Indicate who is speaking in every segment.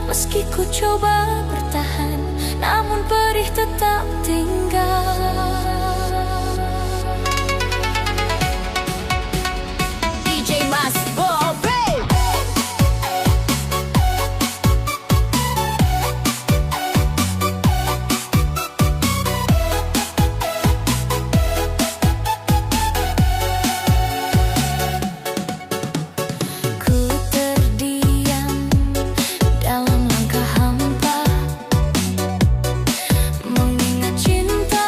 Speaker 1: Meski ku coba bertahan, namun perih tetap tinggal. DJ Mas Bobe. Ku terdiam dalam langkah hampa, mengingat cinta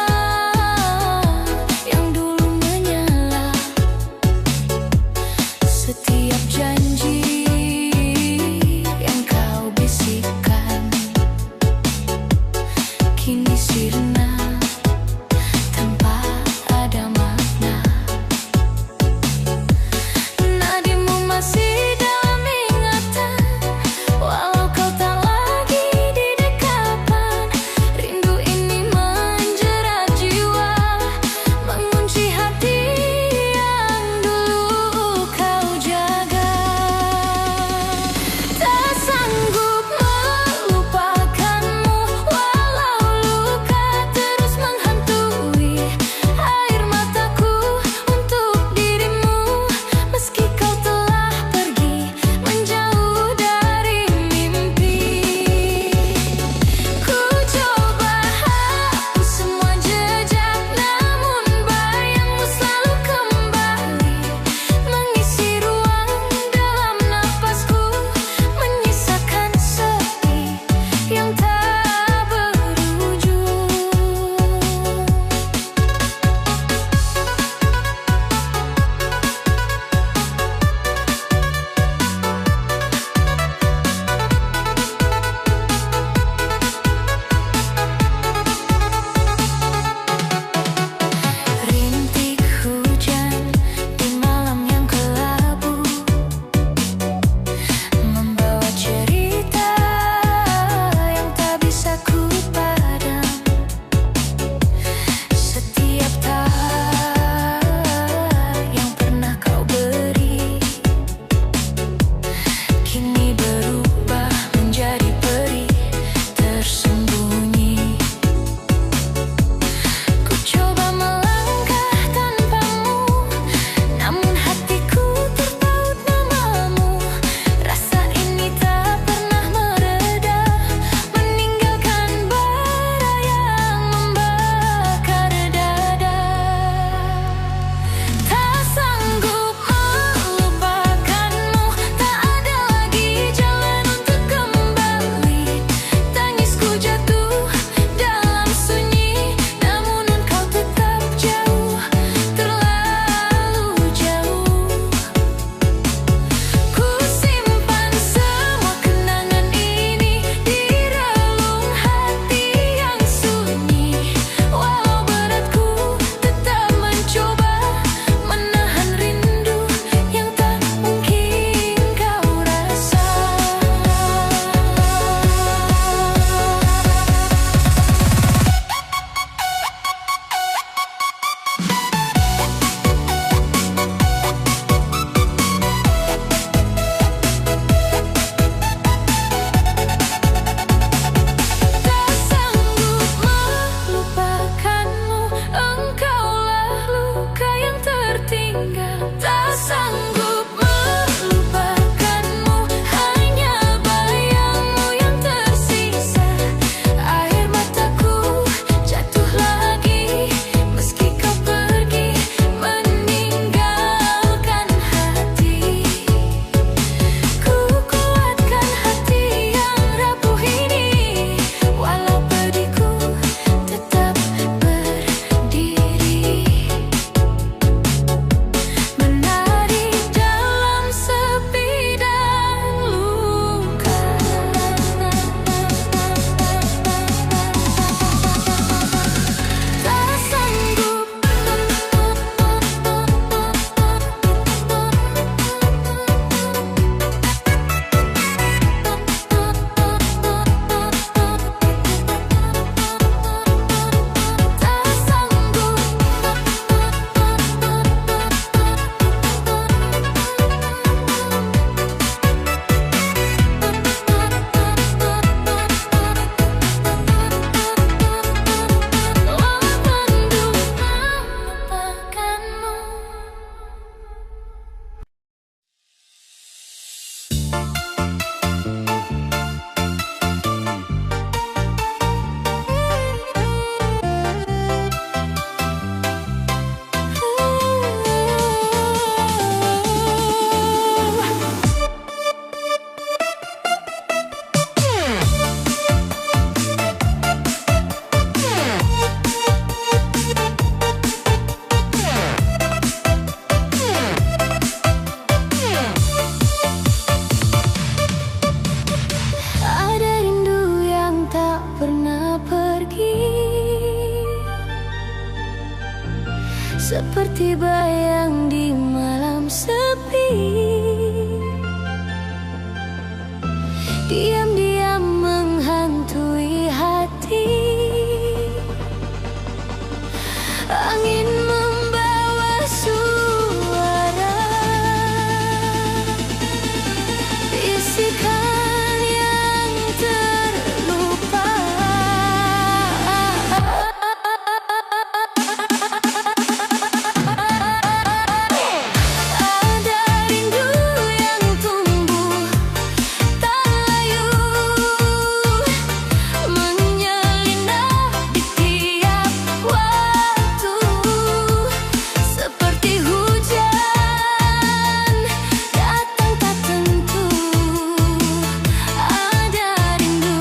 Speaker 1: seperti bayang di malam sepi. Diam-diam menghantui hati. Angin membawa suara bisikan yang terlupa. Ada rindu yang tumbuh tak layu, menyelinap di tiap waktu, seperti hujan datang tak tentu. Ada rindu,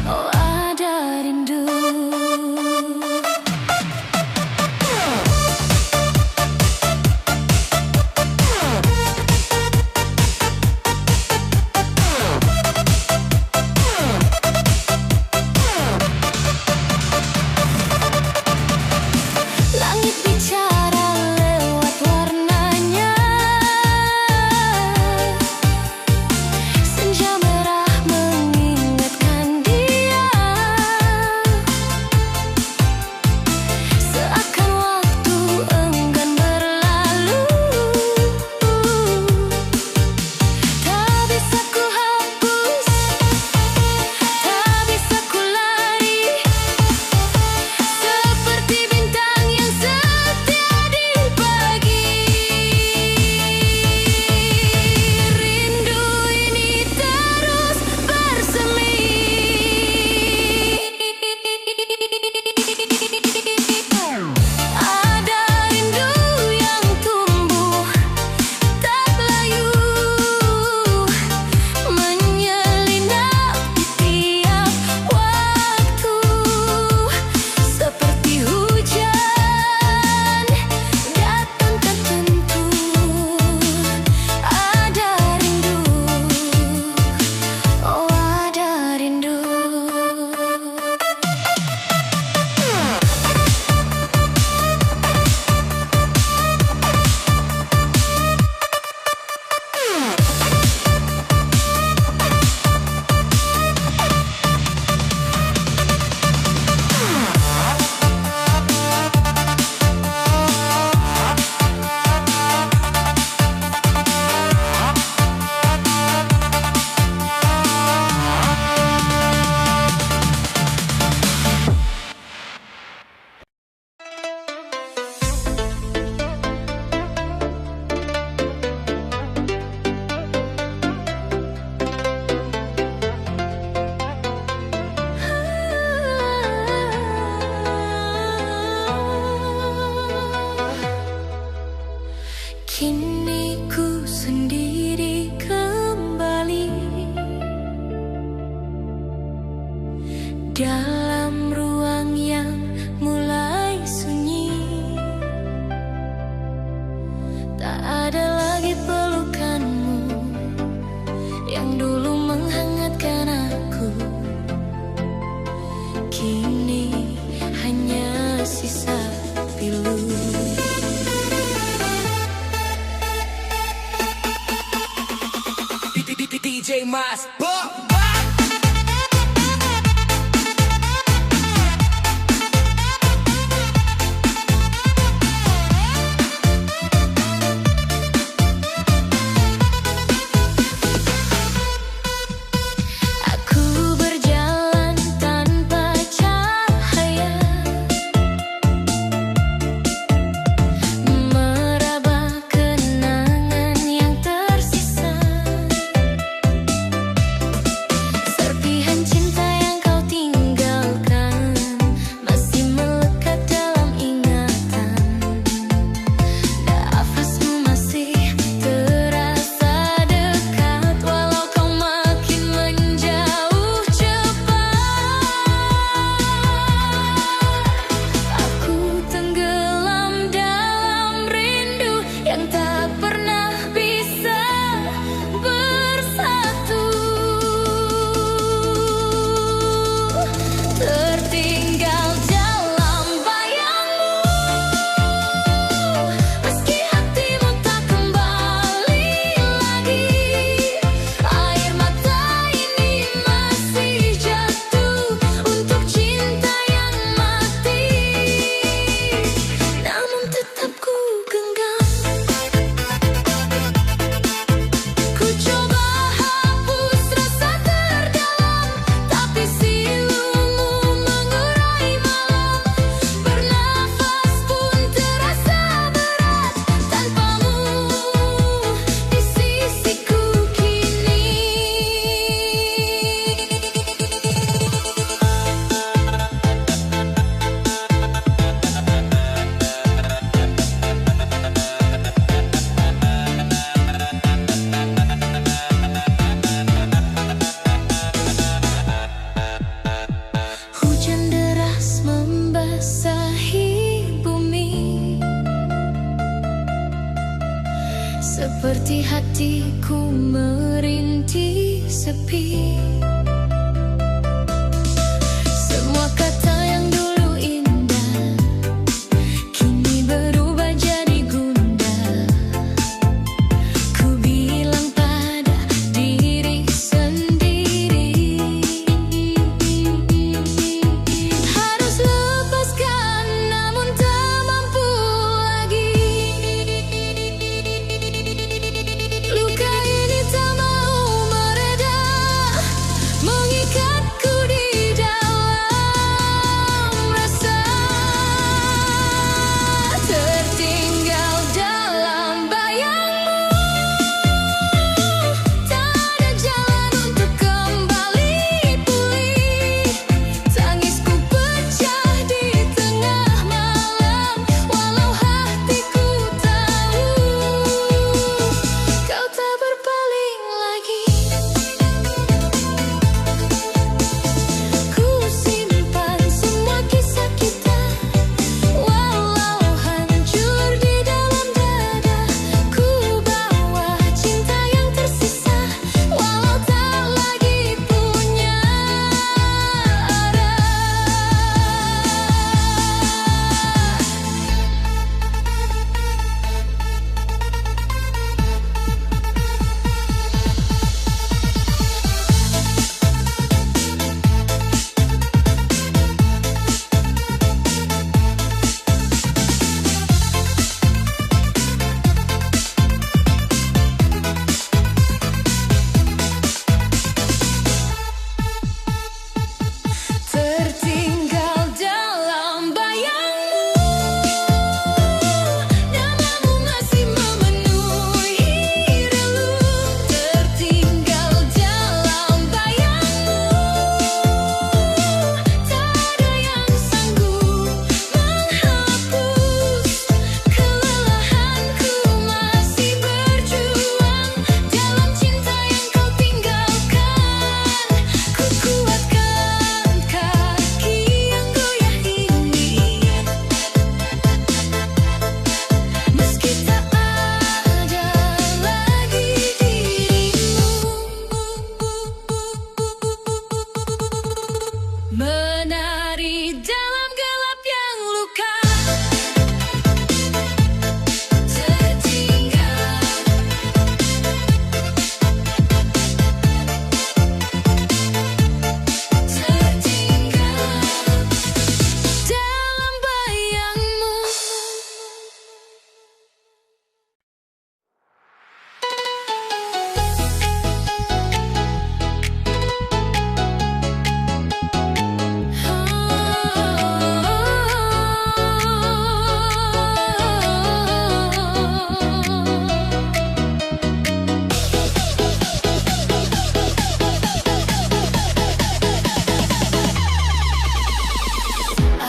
Speaker 1: oh ada rindu. Langit bicara lewat warnanya, senja merah mengingatkan dia. Seakan waktu enggan berlalu, tak bisa ku hapus, tak bisa ku lari, seperti bintang yang setia di pagi. Rindu ini terus bersemi. Ada rindu yang tumbuh tak layu, menyelinap di tiap waktu, seperti hujan datang tak tentu. Ada rindu, oh ada rindu. Kini ku sendiri kembali dalam ruang yang mulai sunyi. Tak ada lagi pelukanmu yang dulu menghangatkan aku. Kini hanya sisa pilu.
Speaker 2: DJ Mas.
Speaker 1: Aku berjalan tanpa cahaya, meraba kenangan yang tersisa. sepi. Semua kata yang dulu indah kini berubah jadi gundah. Ku bilang pada diri sendiri, harus lepaskan namun tak mampu lagi. Luka ini tak mau mereda, mengikatku di dalam rasa. Tertinggal dalam bayangmu, tak ada jalan untuk kembali pulih. Tangisku pecah di tengah malam, walau hatiku tahu kau tak berpaling lagi. Ku simpan semua kisah kita, walau hancur di dalam dada. Ku bawa cinta yang tersisa, walau tak lagi punya arah. Tertinggal dalam bayangmu, namamu masih memenuhi relung. Tertinggal dalam bayangmu, tak ada yang sanggup menghapus kelelahanku. Masih berjuang dalam cinta yang kau tinggalkan. Ku kuatkan kaki yang goyah ini, meski tak ada lagi dirimu. Menari dalam gelap yang luka, tertinggal. Tertinggal dalam bayangmu.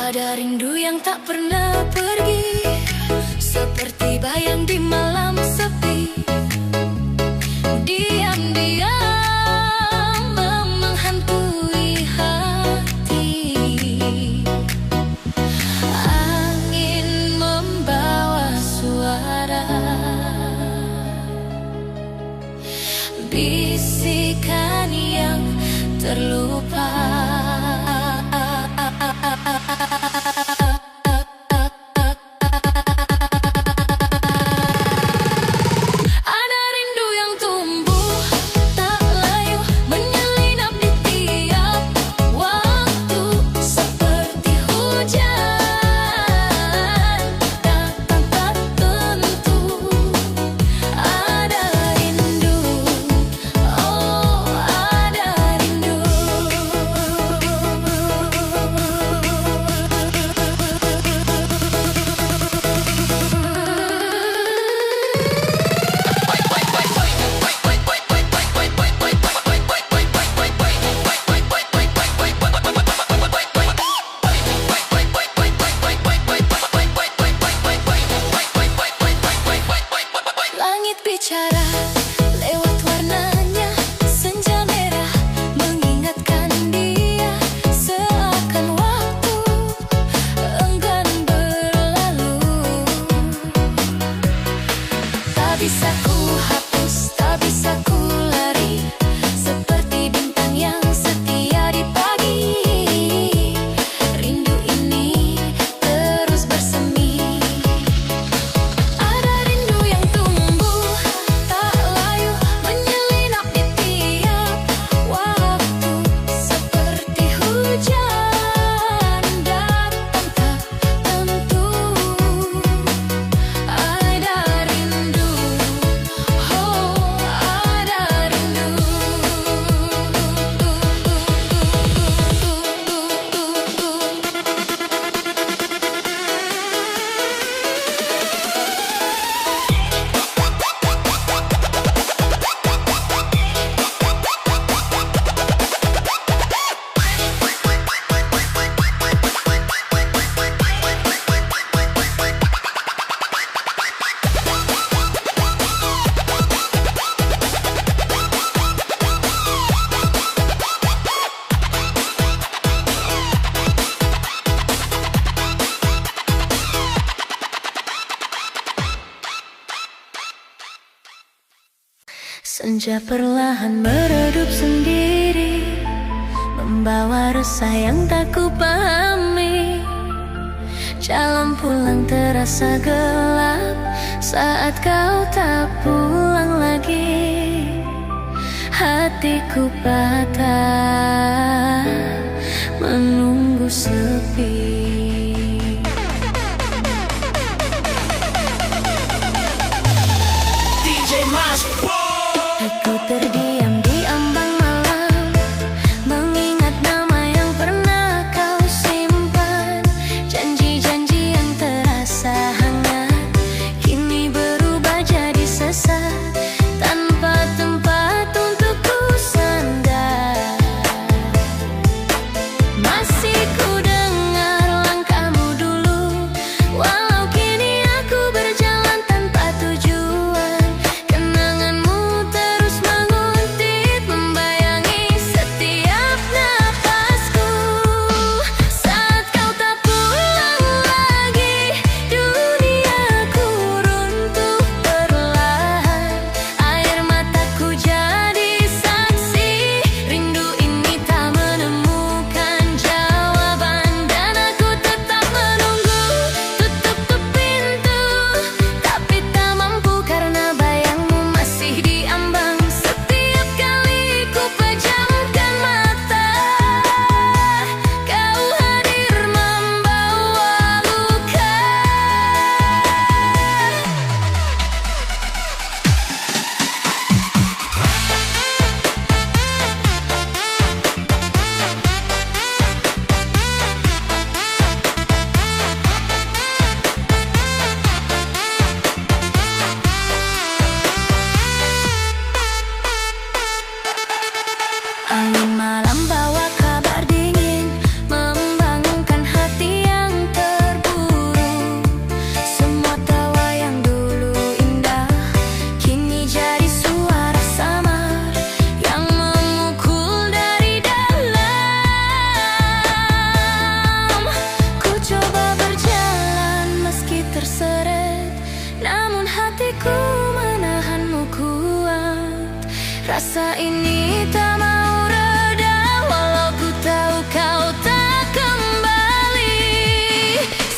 Speaker 1: Ada rindu yang tak pernah pergi, seperti bayang di malam sepi. Diam-diam menghantui hati. Angin membawa suara, bisikan yang terlupa. Ada rindu yang tumbuh tak layu, menyelinap di tiap waktu, seperti hujan datang tak tentu. Ada rindu, oh ada rindu. Senja perlahan meredup sendiri, membawa resah yang tak kupahami. Jalan pulang terasa gelap saat kau tak pulang lagi. Hatiku patah menunggu sepi. Aku terdiam di ambang malam, mengingat nama yang pernah kau simpan. Janji-janji yang terasa hangat kini berubah jadi sesat, tanpa tempat untuk ku sandar. Masih ku dengar langkahmu dulu, walau kini aku berjalan tanpa tujuan. Kenanganmu angin malam bawa kabar dingin, membangunkan hati yang terburu. Semua tawa yang dulu indah kini jadi suara samar yang memukul dari dalam. Ku coba berjalan meski terseret, namun hatiku menahanmu kuat. Rasa ini tak mau reda, walau ku tahu kau tak kembali.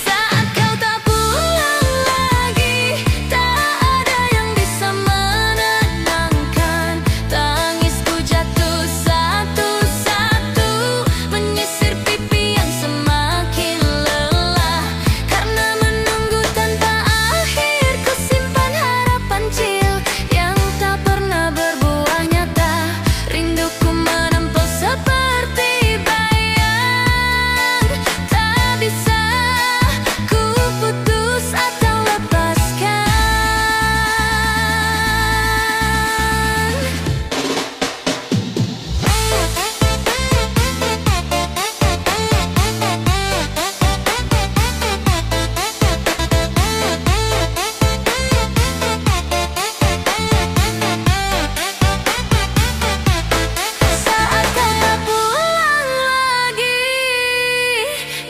Speaker 1: Saat kau tak pulang lagi, tak ada yang bisa menenangkan. Tangisku jatuh satu-satu, menyisir pipi yang semakin lelah. Karena menunggu tanpa akhir, ku simpan harapan kecil yang tak pernah berbuah nyata. Rinduku menempel seperti bayang, tak bisa ku putus atau lepaskan. Saat kau tak pulang lagi,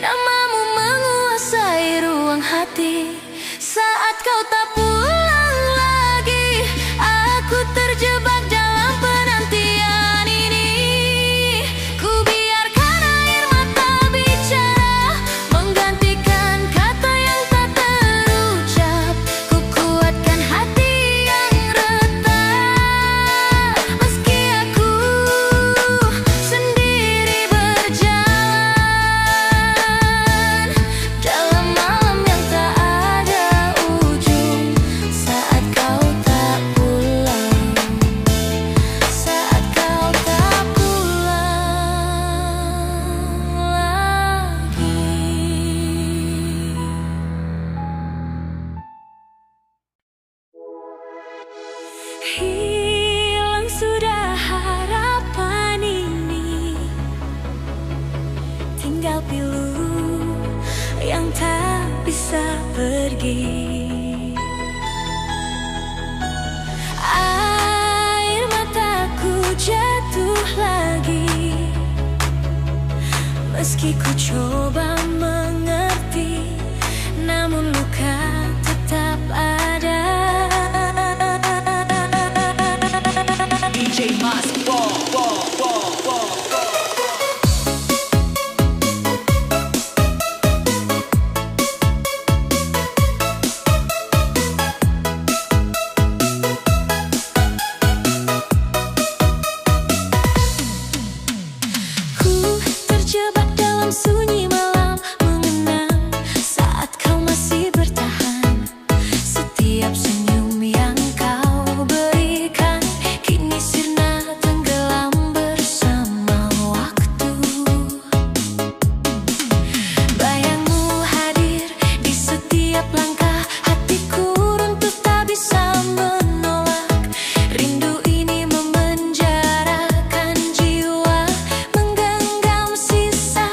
Speaker 1: namamu menguasai ruang hati. Saat kau tak pulang lagi, aku terjebak dalam penantian ini. Ku biarkan air mata bicara, menggantikan kata yang tak terucap. Ku kuatkan hati yang retak, meski aku sendiri berjalan dalam malam yang tak ada ujung. Saat kau tak pulang, saat kau tak pulang lagi. Hilang sudah harapan ini, tinggal pilu yang tak bisa pergi. Air mataku jatuh lagi, meski ku coba mengerti, namun luka tetap ada. terjebak dalam sunyi malam, mengenang saat kau masih bertahan. Setiap senyum yang kau berikan kini sirna tenggelam bersama waktu. Bayangmu hadir di setiap langkah, hatiku runtuh tak bisa menolak. Rindu ini memenjarakan jiwa, menggenggam sisa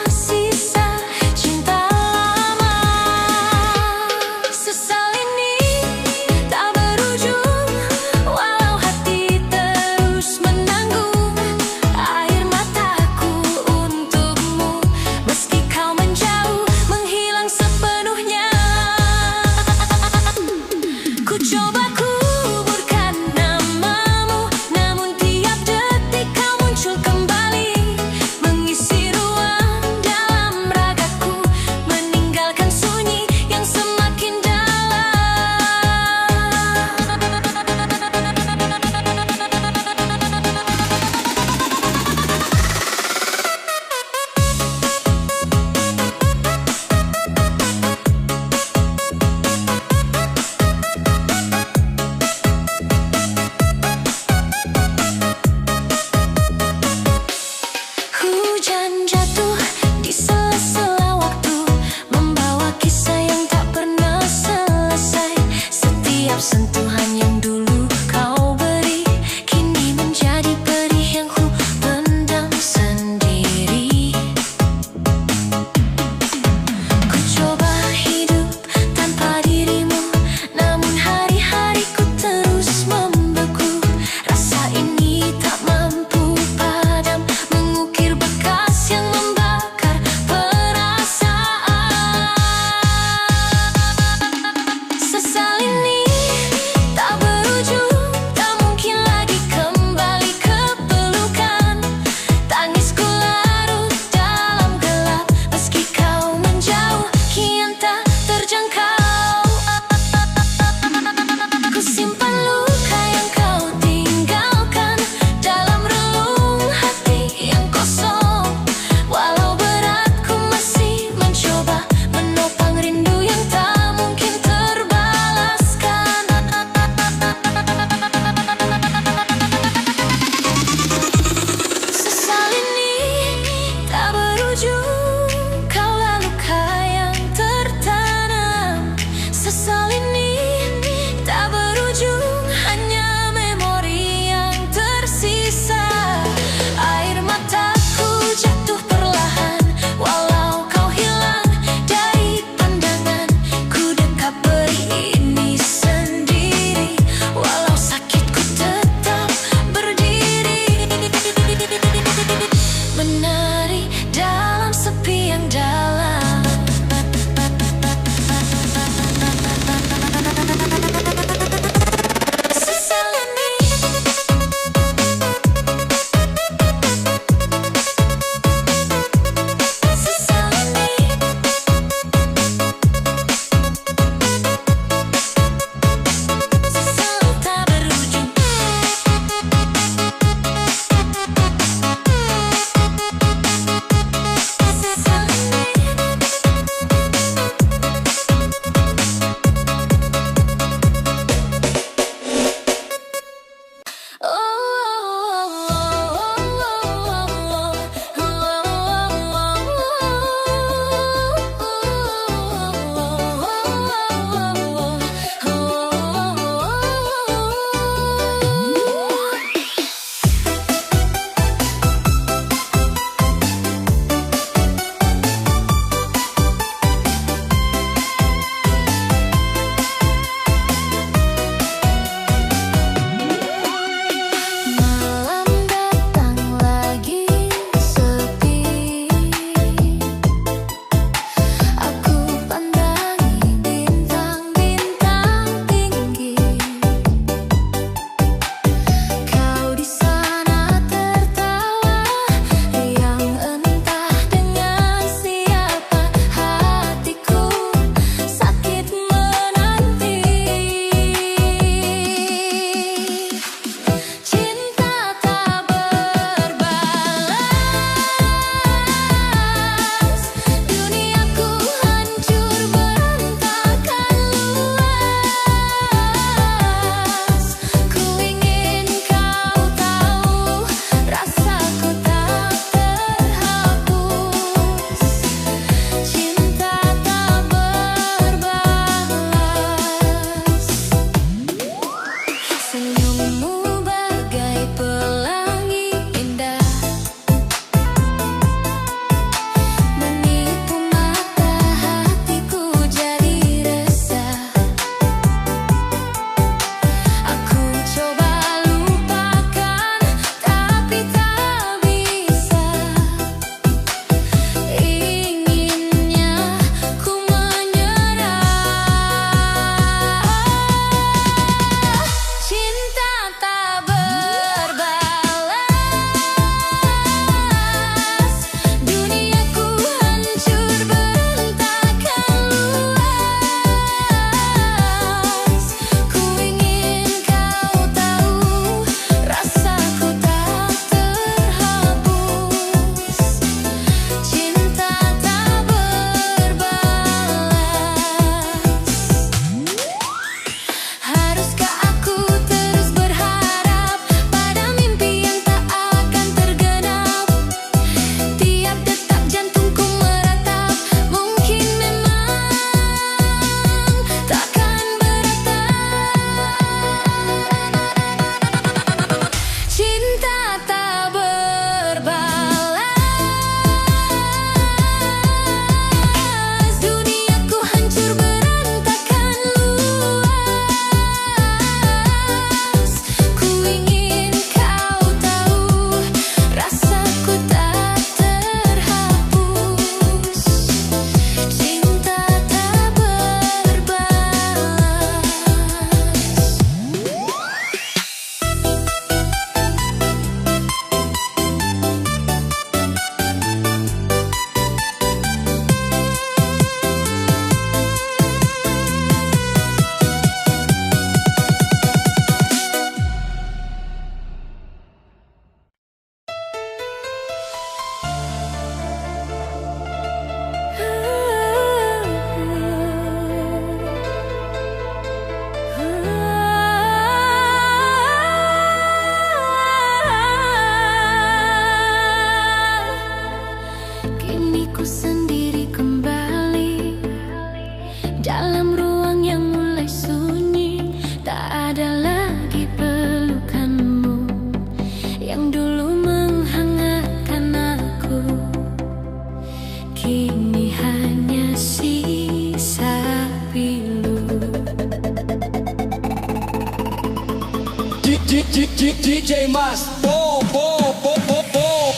Speaker 2: DJ Mas Bo Bo Bo Bo Bo.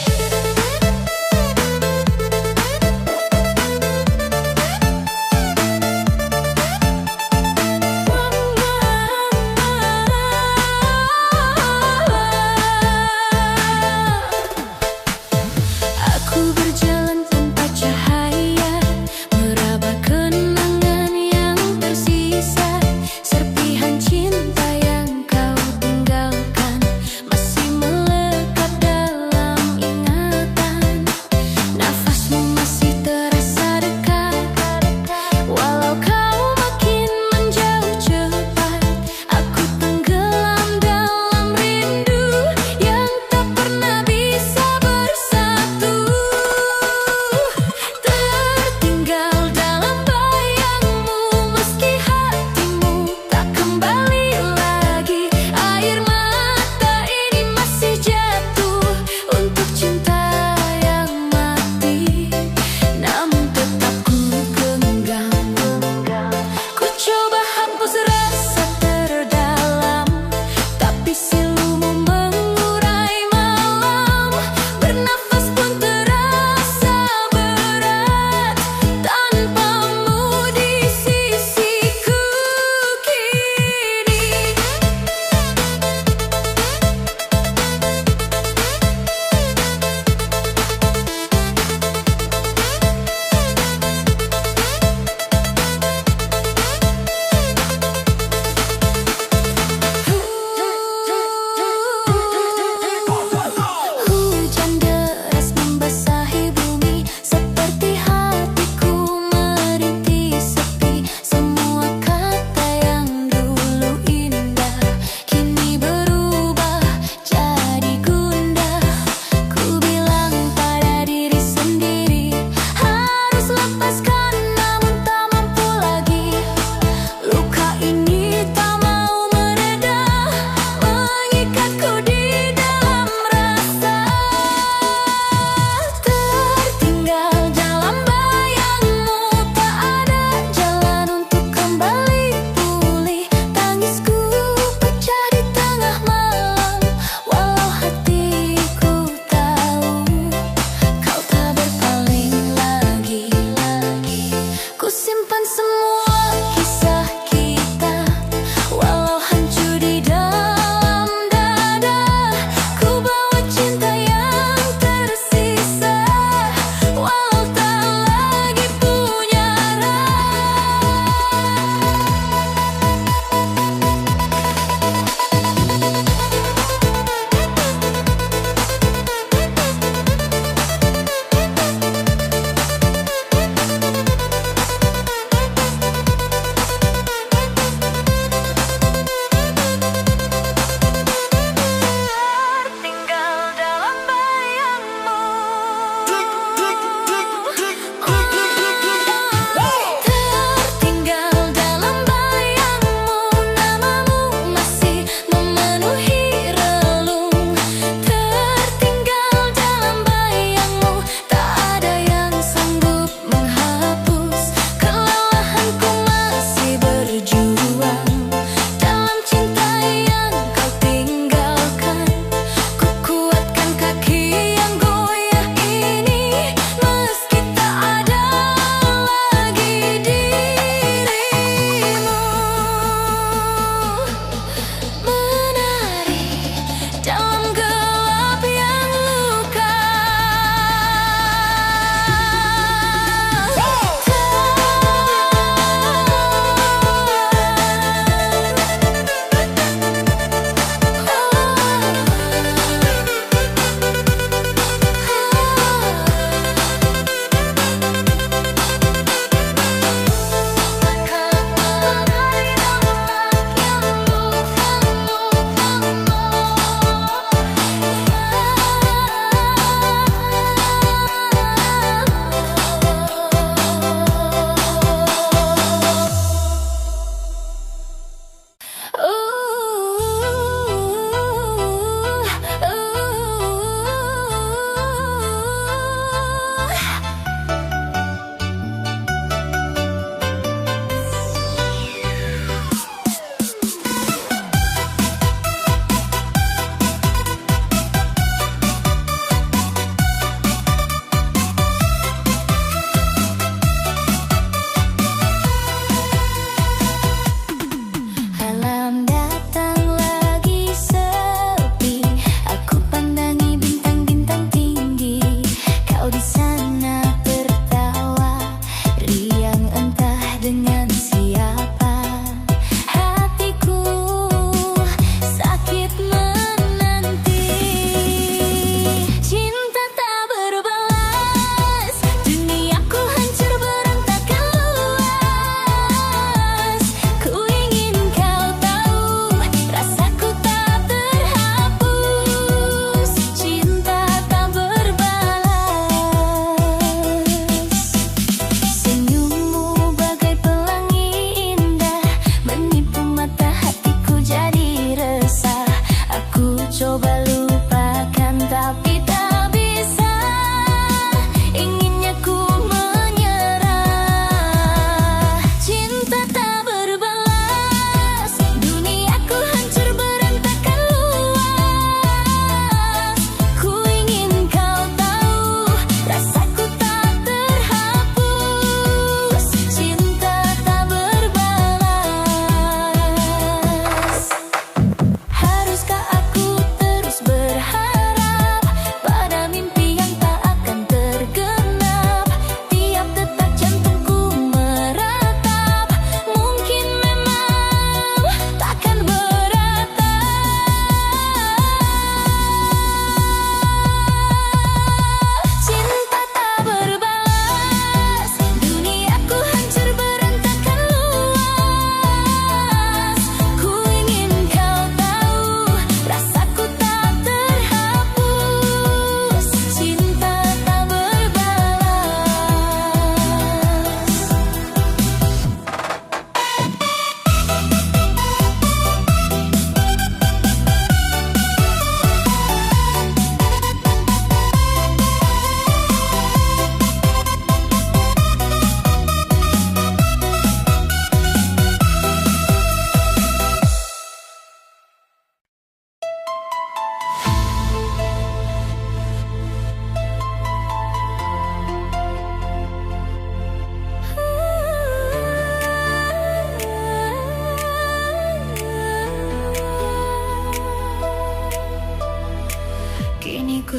Speaker 1: Aku berjalan tanpa cahaya, meraba kenangan yang tersisa. Serpihan cinta yang kau tinggalkan masih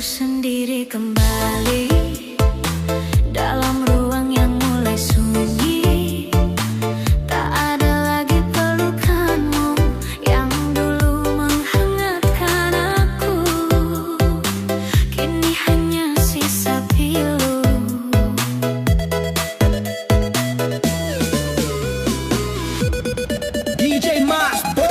Speaker 1: sendiri kembali dalam ruang yang mulai sunyi. Tak ada lagi pelukanmu yang dulu menghangatkan aku. Kini hanya sisa pilu.
Speaker 2: DJ Mas Bo.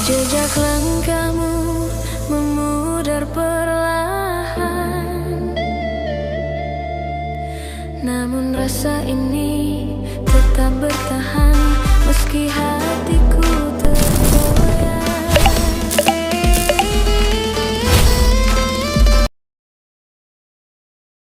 Speaker 1: Jejak langkahmu memudar perlahan, namun rasa ini tetap bertahan meski hatiku